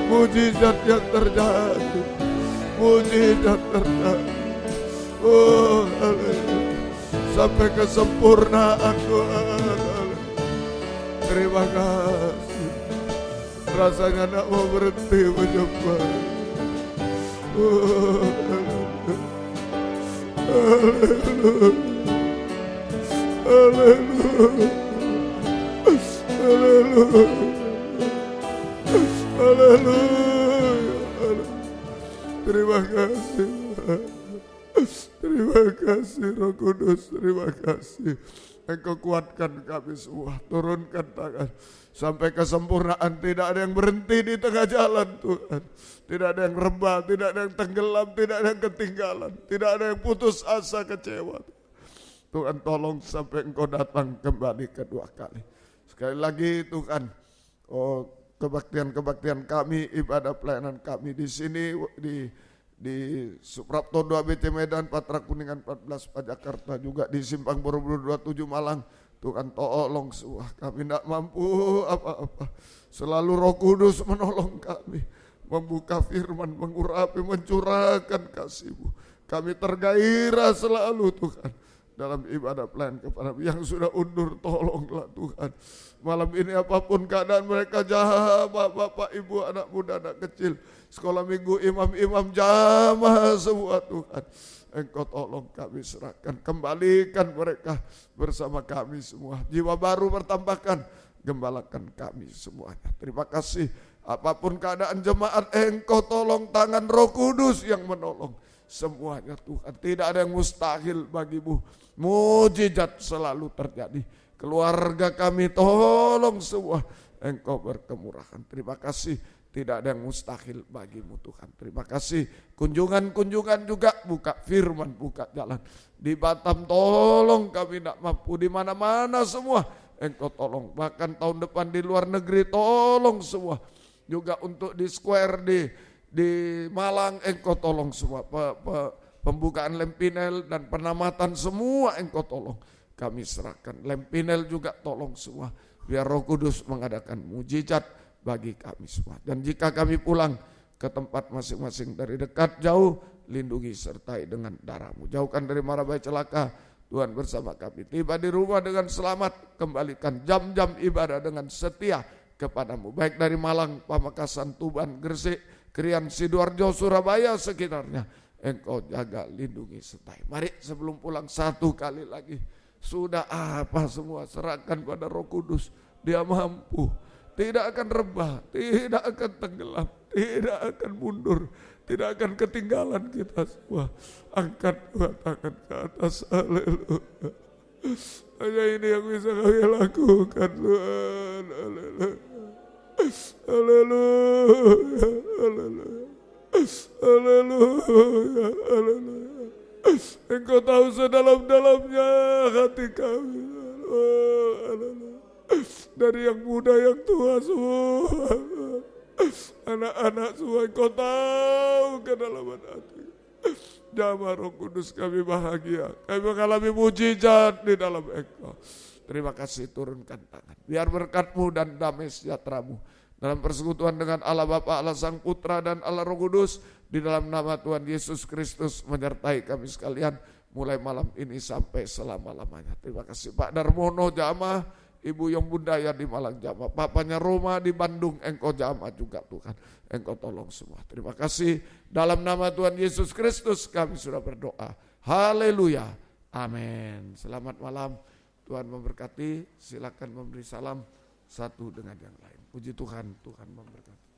Mujizat yang terjadi, mujizat terjadi. Oh, haleluya. Sampai kesempurnaan Tuhan. Terima kasih. rasanya tidak mau berhenti menyembah. Haleluya. Haleluya. Haleluya. Haleluya. Terima kasih. Terima kasih Roh Kudus, terima kasih. Engkau kuatkan kami semua, turunkan tangan sampai kesempurnaan. Tidak ada yang berhenti di tengah jalan Tuhan. Tidak ada yang rebah, tidak ada yang tenggelam, tidak ada yang ketinggalan, tidak ada yang putus asa, kecewa. Tuhan tolong sampai Engkau datang kembali kedua kali. Sekali lagi Tuhan, kebaktian-kebaktian kami, ibadah pelayanan kami di sini di Suprapto 2 BC Medan, Patra Kuningan 14 Jakarta, juga di Simpang Borobudur 27 Malang. Tuhan tolong semua, kami tidak mampu apa-apa. Selalu Roh Kudus menolong kami, membuka firman, mengurapi, mencurahkan kasih-Mu. Kami tergairah selalu Tuhan dalam ibadah pelayanan kepada yang sudah undur, tolonglah Tuhan. Malam ini apapun keadaan mereka, jamaah bapak, ibu, anak muda, anak kecil, sekolah minggu, imam-imam, jamaah semua Tuhan. Engkau tolong kami serahkan, kembalikan mereka bersama kami semua. Jiwa baru bertambahkan, gembalakan kami semuanya. Terima kasih. Apapun keadaan jemaat, Engkau tolong, tangan Roh Kudus yang menolong semuanya Tuhan. Tidak ada yang mustahil bagimu. Mujizat selalu terjadi. Keluarga kami tolong semua, Engkau berkemurahan. Terima kasih, tidak ada yang mustahil bagimu Tuhan. Terima kasih. Kunjungan-kunjungan juga, buka firman, buka jalan. Di Batam tolong, kami tidak mampu. Di mana-mana semua Engkau tolong. Bahkan tahun depan di luar negeri tolong semua. Juga untuk di Square di Malang, Engkau tolong semua. Pembukaan Lempinel dan penamatan semua Engkau tolong. Kami serahkan. Lempinel juga tolong semua. Biar Roh Kudus mengadakan mujizat bagi kami semua. Dan jika kami pulang ke tempat masing-masing, dari dekat jauh, lindungi sertai dengan darah-Mu. Jauhkan dari mara bahaya celaka, Tuhan bersama kami. Tiba di rumah dengan selamat, kembalikan jam-jam ibadah dengan setia kepada-Mu. Baik dari Malang, Pamekasan, Tuban, Gresik, Krian, Sidoarjo, Surabaya, sekitarnya. Engkau jaga, lindungi, sertai. Mari sebelum pulang satu kali lagi, sudah apa semua serahkan pada Roh Kudus. Dia mampu, tidak akan rebah, tidak akan tenggelam, tidak akan mundur, tidak akan ketinggalan kita semua. Angkat dua tangan ke atas, haleluya. Hanya ini yang bisa kami lakukan Tuhan, haleluya. Haleluya, haleluya. Haleluya, haleluya. Engkau tahu sedalam-dalamnya hati kami. Oh, haleluya. Dari yang muda, yang tua semua, anak-anak semua, Engkau tahu kedalaman hati. Jamaah Roh Kudus, kami bahagia, kami mengalami mujizat di dalam Engkau. Terima kasih, turunkan tangan. Biar berkat-Mu dan damai sejahtera-Mu dalam persekutuan dengan Allah Bapa, Allah Sang Putra, dan Allah Roh Kudus, di dalam nama Tuhan Yesus Kristus menyertai kami sekalian mulai malam ini sampai selama-lamanya. Terima kasih Pak Darmono jamaah, Ibu Yong Bundaya di Malang jamaah, Papanya Roma di Bandung, Engkau jamaah juga Tuhan. Engkau tolong semua. Terima kasih. Dalam nama Tuhan Yesus Kristus kami sudah berdoa. Haleluya. Amin. Selamat malam. Tuhan memberkati. Silakan memberi salam satu dengan yang lain. Puji Tuhan, Tuhan memberkati.